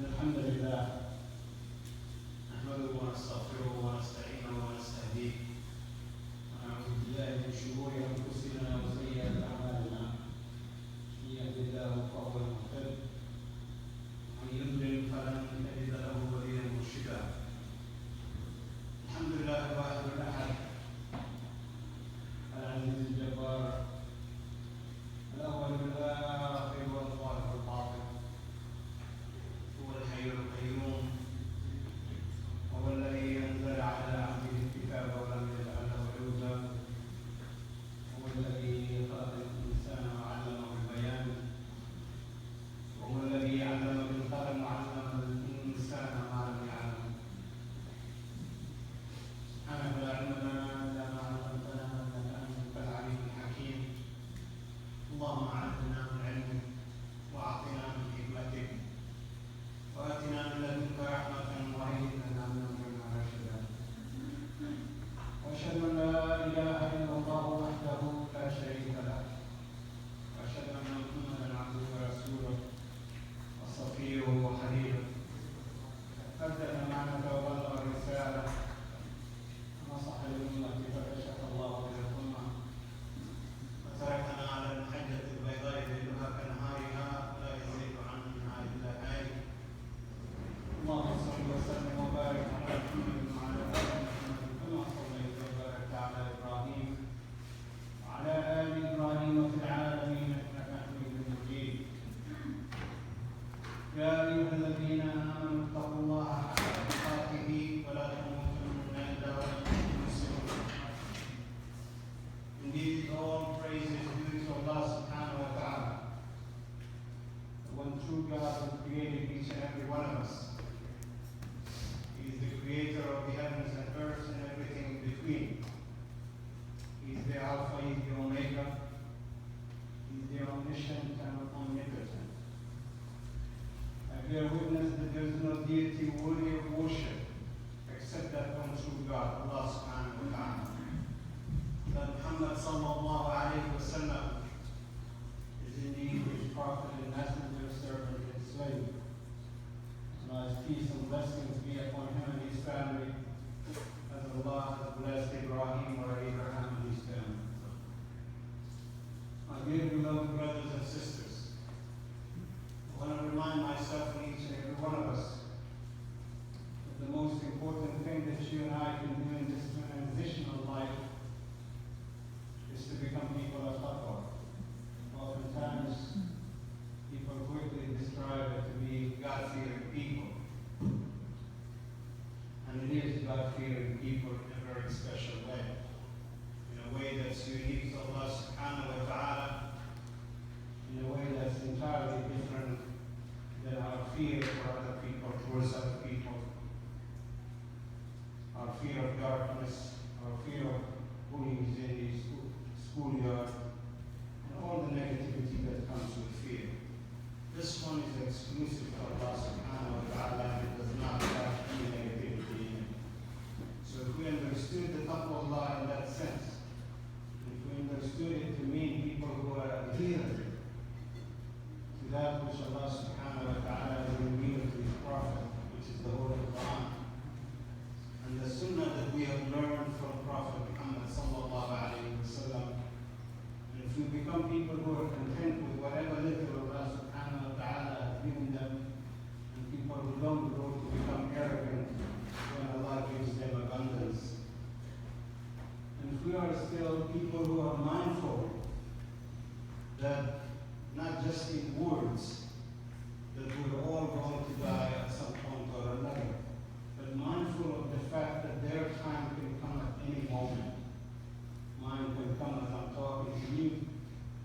الحمد لله نحمده ونستغفره ونستعينه ونستهديه ونعوذ بالله من شرور انفسنا وسيئات اعمالنا من يهد الله فهو المهتد ومن يضلل فلن تجد له وليا مرشدا الحمد لله الواحد الاحد العزيز الجبار الاول والاخر والظاهر والباطن هو الحي القيوم وهو الذي انزل على عبده الكتاب ولم يجعل له عوجا هو الذي خلق الانسان وعلمه البيان وهو الذي علم بالقلم وعلم الانسان ما لم يعلم سبحانه لا علم لنا الا ما علمتنا انك انت العليم الحكيم اللهم علمنا من علمك واعطنا من حكمتك واتنا من لدنك رحمه وهيئ لنا من امرنا رشدا واشهد ان لا اله الا الله وحده لا شريك له واشهد ان محمدا عبده ورسوله وصفيه وحبيبه ادى الامانه وبلغ الرساله ونصح للامه فكشف الله به الامه وتركنا على المحجه البيضاء ليلها كنهارها لا يزيد عنها الا هالك اللهم صل وسلم وبارك على محمد وعلى ال محمد كما صليت وباركت على ابراهيم وعلى ال ابراهيم في العالمين انك حميد مجيد يا ايها الذين امنوا اتقوا الله حق تقاته ولا تموتن الا وانتم مسلمون. Indeed, all praise is due to Allah subhanahu wa ta'ala, the one true God who created each and every one of us. He is the creator of the heavens and earth and everything in between. He is the Alpha, He is the Omega. He is the omniscient and omnipotent. I bear witness that there is no deity worthy of worship except that one true God, Allah subhanahu wa ta'ala. That Muhammad sallallahu alayhi wa sallam is indeed His prophet and messenger, servant and slave. Allah's peace and blessings be upon him and his family, as Allah has blessed Ibrahim or Abraham and his family. My dear beloved brothers and sisters, I want to remind myself and each and every one of us that the most important thing that you and I can do in this transitional life is to become people of taqwa. Oftentimes, people quickly describe it to be God-fearing people. And it is God-fearing people in a very special way. In a way that's unique to Allah subhanahu wa ta'ala. In a way that's entirely different than our fear for other people, towards other people. Our fear of darkness, our fear of bullies in the schoolyard, and all the negativity that comes with fear. This one is exclusive to Allah subhanahu wa ta'ala and it does not have any negativity in it. So if we understood the taqwa of Allah in that sense, if we understood it to mean people who are adherent to that which Allah subhanahu wa ta'ala has revealed to His Prophet, which is the Holy Quran, and the Sunnah that we have learned from Prophet Muhammad sallallahu alayhi wa sallam, and if we become people who are content with whatever little Allah subhanahu wa ta'ala has given them, and people who don't grow to become arrogant when Allah gives them abundance. And if we are still people who are mindful that not just in words, that we're all going to die at some point or another, but mindful of the fact that their time can come at any moment. Mine can come as I'm talking to you,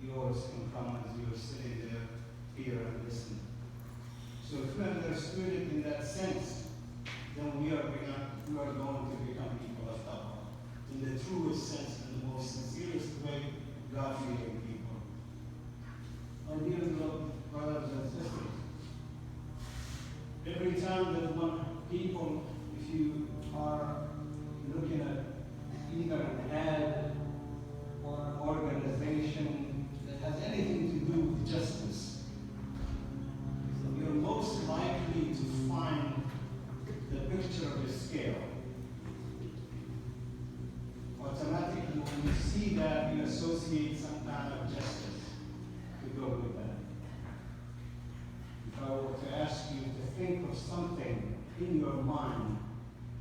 yours can come as you're sitting there, here and listening. So if we understood it in that sense, then we are going to become people of taqwa. In the truest sense and the most sincerest way, God-fearing people. My dear brothers and sisters, every time that people, if you are looking at either an ad or an organization that has anything to do with justice, you're most likely to mind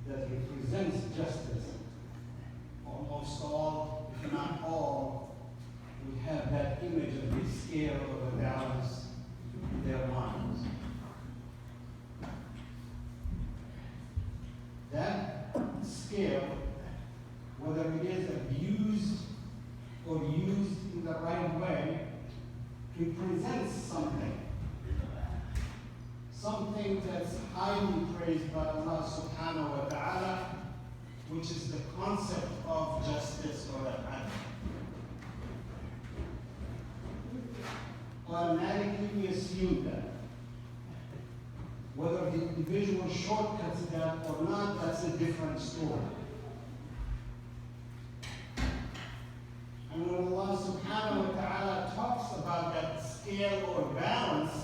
that represents justice. Almost all, if not all, we have that image of the scale or the balance in their minds. That scale, whether it is abused or used in the right way, represents something that's highly praised by Allah subhanahu wa ta'ala, which is the concept of justice or al-adl. Automatically we assume that. Whether the individual shortcuts that or not, that's a different story. And when Allah subhanahu wa ta'ala talks about that scale or balance,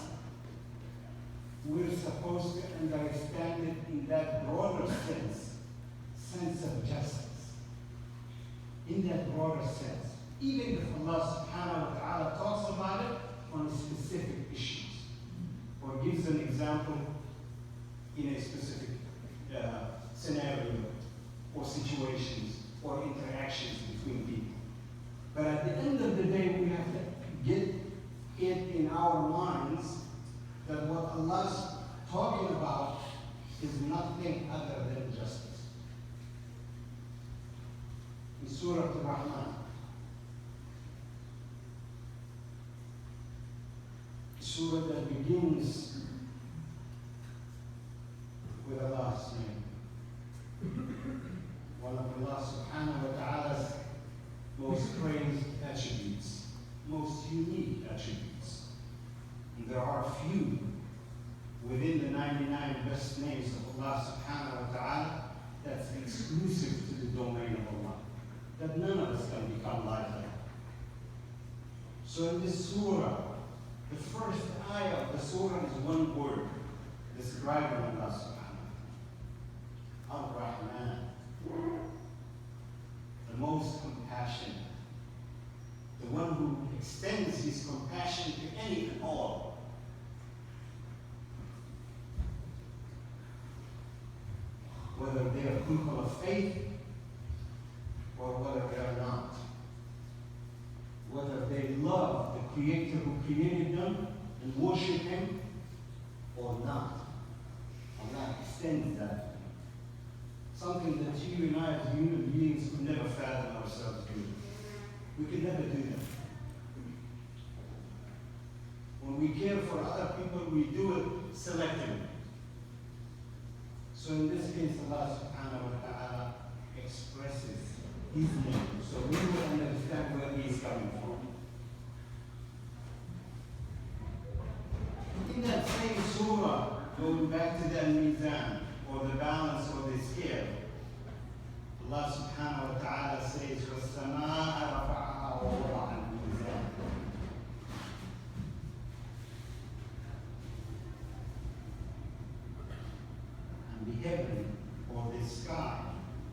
we're supposed to understand it in that broader sense of justice. In that broader sense. Even if Allah subhanahu wa ta'ala talks about it on specific issues, or gives an example in a specific scenario, or situations, or interactions between people. But at the end of the day, we have to get it in our minds that what Allah's talking about is nothing other than justice. In Surah Ar-Rahman, surah that begins with Allah's name. One of Allah subhanahu wa ta'ala's most praised attributes, most unique attributes. And there are few within the 99 best names of Allah subhanahu wa ta'ala that's exclusive to the domain of Allah, that none of us can become like that. So in this surah, the first ayah of the surah is one word describing Allah subhanahu wa ta'ala. Ar-Rahman, the most compassionate, the one who extends his compassion to any and all. Whether they are people of faith or whether they are not. Whether they love the Creator who created them and worship Him or not. Allah extends that. Something that you and I as human beings could never fathom ourselves doing. We could never do that. When we care for other people, we do it selectively. So in this case, Allah subhanahu wa ta'ala expresses His name, so we will understand where He is coming from. In that same surah, going back to the mizan, or the balance or the scale, Allah subhanahu wa ta'ala says, وَالسَّمَاءَ رَفَعَهَا وَوَضَعَ الْمِيزَانَ. And the heaven or the sky,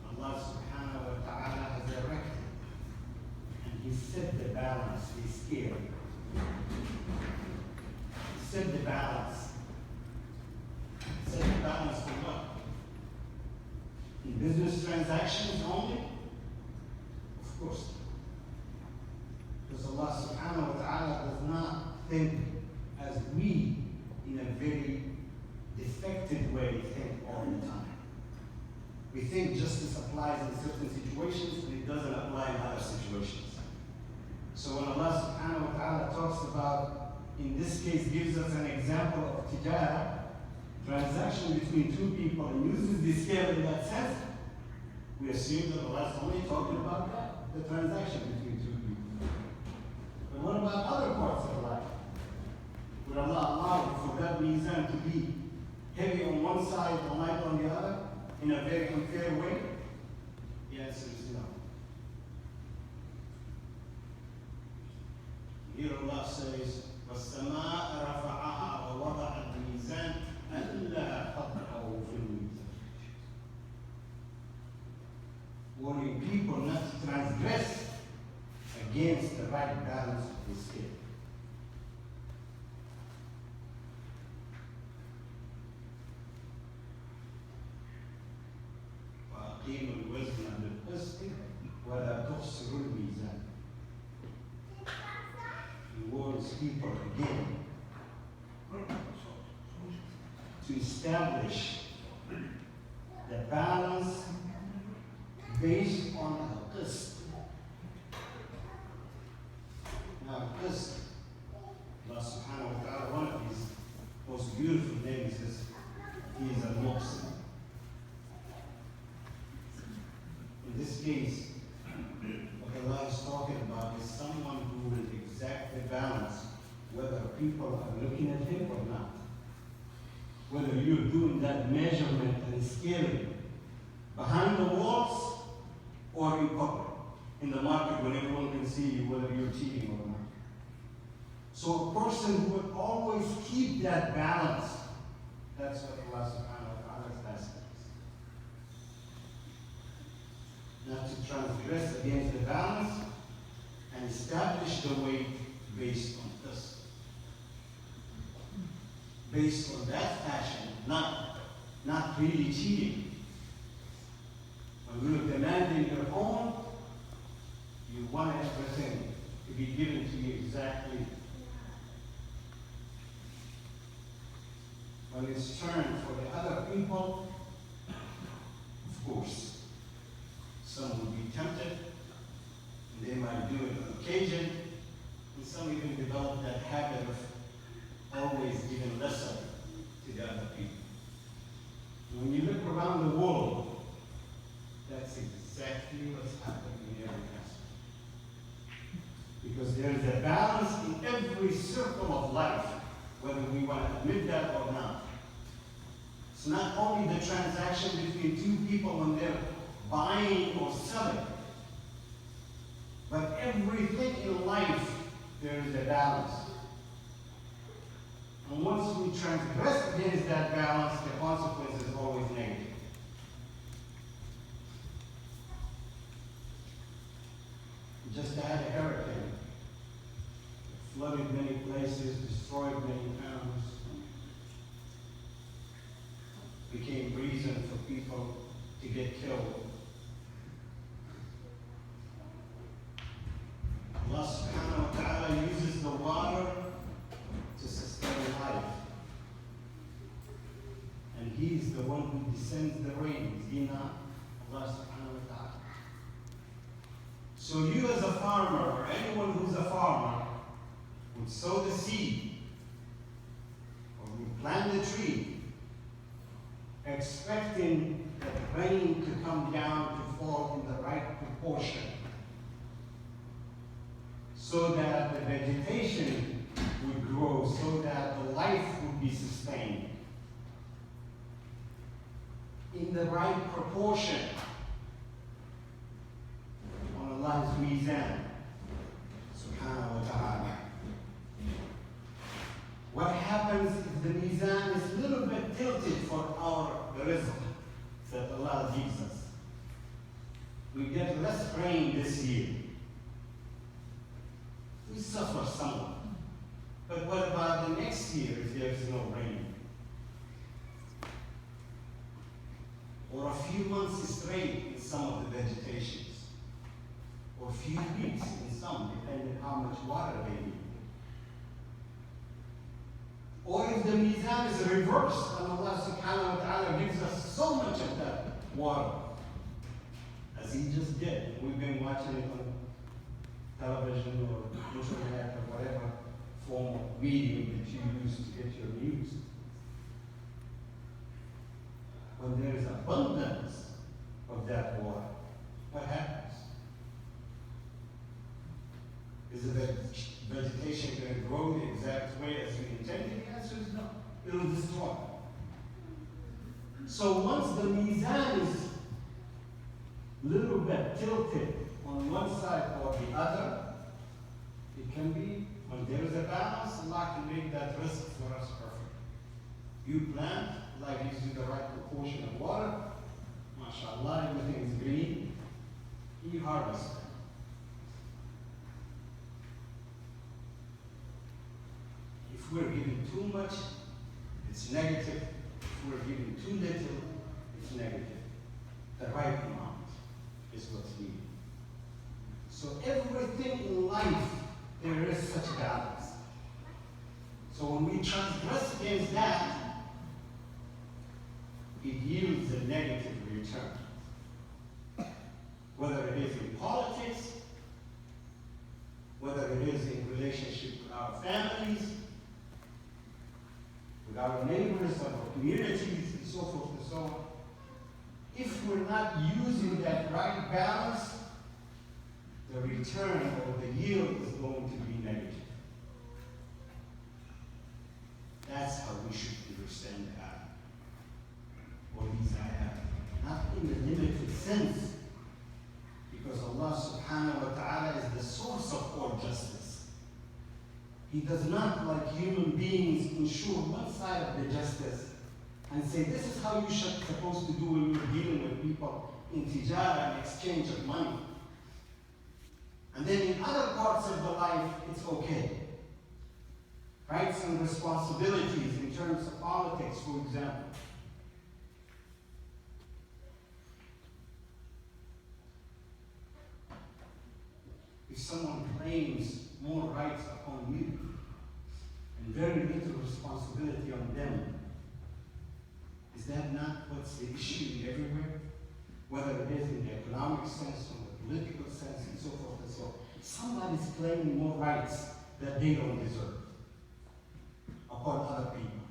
Allah subhanahu wa ta'ala has erected, and He set the balance, the scale. He set the balance. Set the balance for what? In business transactions only? Of course. Because Allah subhanahu wa ta'ala does not think as we, in a very defective way, think all the time. We think justice applies in certain situations, and it doesn't apply in other situations. So when Allah subhanahu wa ta'ala talks about, in this case, gives us an example of tijara, transaction between two people, and uses the scale in that sense, we assume that Allah is only talking about that, the transaction between two people. But what about other parts of life? Would Allah allow for that mizan to be heavy on one side and light on the other in a very unfair way? The answer is no. Here Allah says, وَالسَّمَاءَ رَفَعَهَا وَوَضَعَ الْمِيزَانَ أَلَّا تَطْغَوْا فِي الْمِيزَانِ. Warning people not to transgress against the right balance of the scale. الحكيم والوزن عند القسط ولا تخسروا الميزان. He warns people again to establish the balance based on a qist. Now, qist, Allah subhanahu wa ta'ala, one of his most beautiful names is he is a muhsin. In this case, what Allah is talking about is someone who will exactly balance whether people are looking at him or not. Whether you're doing that measurement and scaling behind the walls or in public, in the market when everyone can see you, whether you're cheating or not. So a person who would always keep that balance, that's what Allah subhanahu wa ta'ala is asking us. Not to transgress against the balance and establish the weight based on this. Based on that fashion, not really cheating. When you're demanding your own, you want everything to be given to you exactly. When it's turned for the other people, of course, some will be tempted, and they might do it on occasion, and some even develop that habit of always giving lesser to the other people. And when you look around the world, that's exactly what's happening in every aspect. Because there is a balance in every circle of life, whether we want to admit that or not. It's not only the transaction between two people when they're buying or selling, but everything in life, there is a balance. And once we transgress against that balance, the consequence is always negative. We just had a hurricane. It flooded many places, destroyed many towns, became reason for people to get killed. Allah subhanahu wa ta'ala uses the water to sustain life. And He's the one who descends the rain. Zina, Allah subhanahu wa ta'ala. So you as a farmer, or anyone who's a farmer, would sow the seed, or would plant the tree, expecting that rain to come down to fall in the right proportion, so that the vegetation would grow, so that the life would be sustained in the right proportion on Allah's mizan, subhanahu wa ta'ala. What happens if the mizan is a little bit tilted for the rizq that Allah gives us? We get less rain this year. We suffer somewhat. But what about the next year if there's no rain? Or a few months straight in some of the vegetations? Or a few weeks in some, depending on how much water they need. Or if the mizan is reversed and Allah subhanahu wa ta'ala gives us so much of that water, as He just did. We've been watching it on television or internet or whatever form of medium that you use to get your news. When there is abundance of that water, what happens? Is the vegetation going to grow the exact way as we intended? The answer is no. It will destroy. So once the mizan is a little bit tilted on one side or the other, it can be, when there is a balance, Allah can make that risk for us perfect. You plant, Allah gives you the right proportion of water, mashallah, everything is green, you harvest. If we're giving too much, it's negative. If we're giving too little, it's negative. The right amount is what's needed. So everything in life, there is such balance. So when we transgress against that, it yields a negative return. Whether it is in politics, whether it is in relationship with our families, with our neighbors, our communities, and so forth and so on. If we're not using that right balance, the return or the yield is going to be negative. That's how we should understand the ayah, or these ayah, not in the limited sense, because Allah subhanahu wa ta'ala is the source of all justice. He does not, like human beings, ensure one side of the justice and say, this is how you should supposed to do when you're dealing with people in tijara and exchange of money. And then in other parts of the life, it's okay. Rights and responsibilities in terms of politics, for example. If someone claims more rights upon you and very little responsibility on them, is that not what's the issue everywhere? Whether it is in the economic sense or the political sense and so forth and so on. Somebody's claiming more rights that they don't deserve upon other people.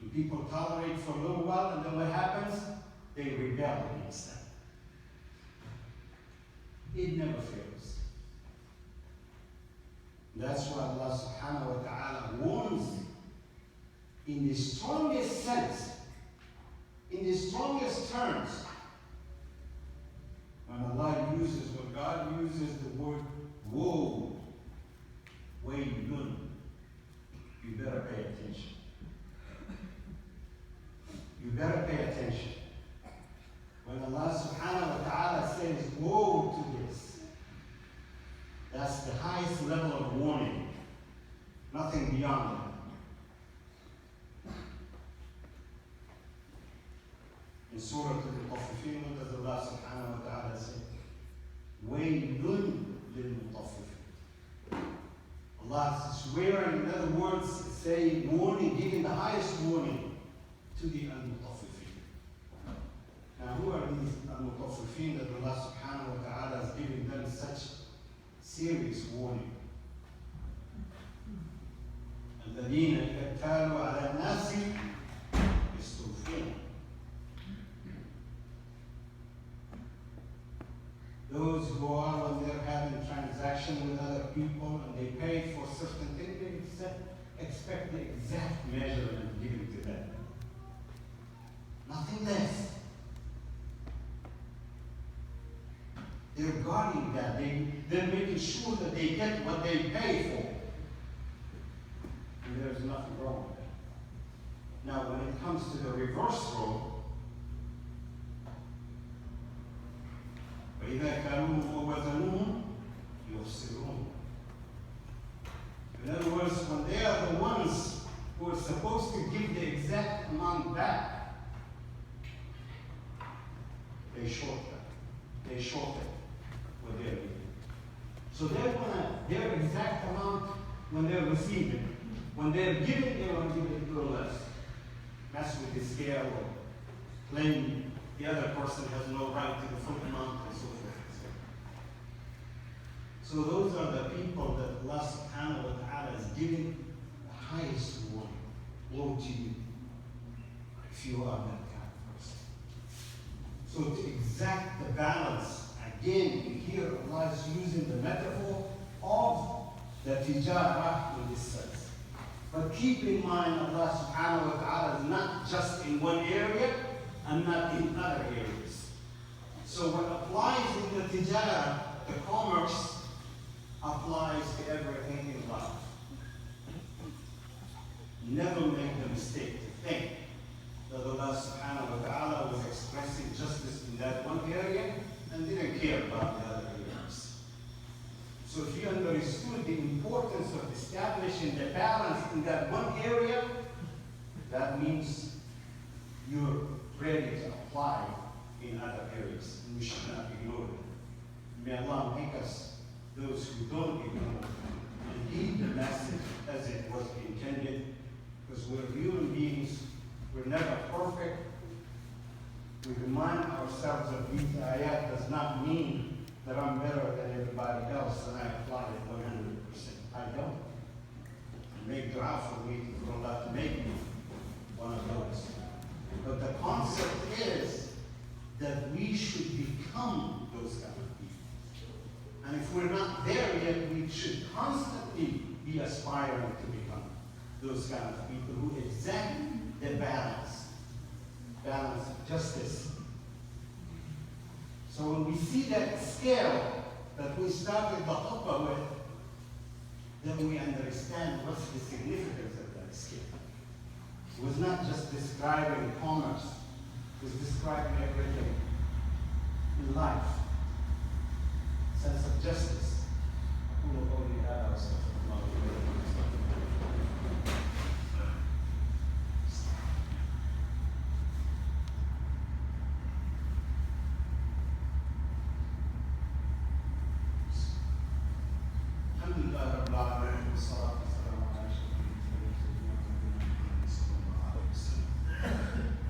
And people tolerate for a little while, and then what happens? They rebel against that. It never fails. That's why Allah subhanahu wa ta'ala warns in the strongest sense, in the strongest terms, when Allah uses, when God uses the word woe, waylun, you better pay attention. You better pay attention. When Allah subhanahu wa ta'ala says woe to this, that's the highest level of warning, nothing beyond that. In Surah Al-Mutaffifin, what does Allah subhanahu wa ta'ala say? Waylun lil-mutaffifin. Allah is swearing, in other words, saying warning, giving the highest warning to the al-mutaffifin. Now, who are these al-mutaffifin that Allah subhanahu wa ta'ala is giving them such serious warning? الذين إذا كانوا على الناس يستوفون. Those who are, when they're having transaction with other people and they pay for certain things, they expect the exact measurement given to them. Nothing less. They're guarding that. They're making sure that they get what they pay for. And there's nothing wrong with that. Now, when it comes to the reverse role, وإذا كانوهم ووزنوهم يخسرون. In other words, when they are the ones who are supposed to give the exact amount back, they short that. They short it what they're giving. So they want their exact amount when they're receiving. When they're giving, they want to give it a little less. Mess with the scale or claim the other person has no right to the full amount and so forth. So those are the people that Allah subhanahu wa ta'ala is giving the highest warning. Woe to you if you are that kind of person. So to exact the balance, again, here Allah is using the metaphor of the tijara in this sense. But keep in mind, Allah subhanahu wa ta'ala is not just in one area and not in other areas. So what applies in the tijara, the commerce, applies to everything in life. Never make the mistake to think that Allah subhanahu wa ta'ala was expressing justice in that one area and didn't care about the other areas. So if you understood the importance of establishing the balance in that one area, that means you're ready to apply in other areas, and we should not ignore it. May Allah make us those who don't ignore and heed the message as it was intended, because we're human beings, we're never perfect. We remind ourselves of these ayat does not mean that I'm better than everybody else and I apply it 100%. I don't. Make dua for me for Allah to make me one of those. But the concept is that we should become those kind of people. And if we're not there yet, we should constantly be aspiring to become those kind of people who exact the balance of justice. So when we see that scale that we started the khutbah with, then we understand what's the significance of that scale. It was not just describing commerce, it was describing everything in life. Sense of justice.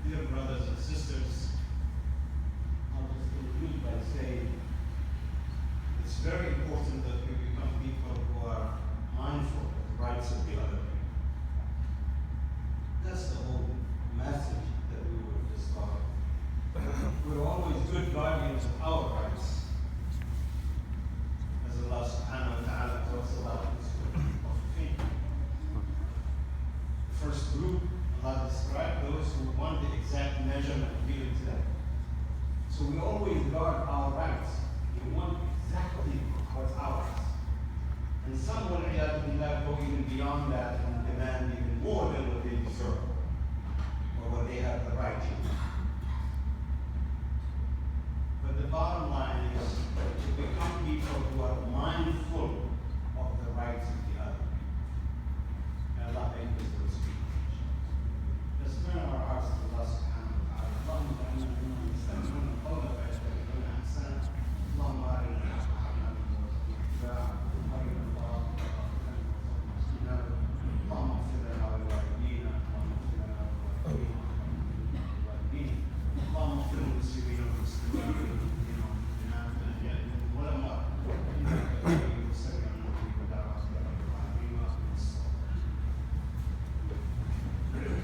Dear brothers and sisters, I'll just conclude by saying it's very important that we become people who are mindful of the rights of the other people. That's the whole message that we were just talking. We're always good guardians of our rights. As Allah subhanahu wa ta'ala talks about this of faith. The first group, Allah described those who want the exact measurement given to them. So we always guard our rights. We want exactly what's ours. And some will go even beyond that and demand even more than what they deserve or what they have the right to. But the bottom line is to become people who are mindful of the rights of the other. May Allah make this those people. Let's turn our hearts to Allah subhanahu wa ta'ala. Allahumma inna minna nasta'inu qawla wa yastaghfiruna ahsana. Allahumma arina al-haqqa haqqan warzuqna ittiba'ahu wa arina al-batila batilan warzuqna ijtinaba. Allahumma ighfir lana wa liwalidina. Allahumma ighfir lana wa liwalidina. Allahumma ighfir lil muslimina wal muslimat.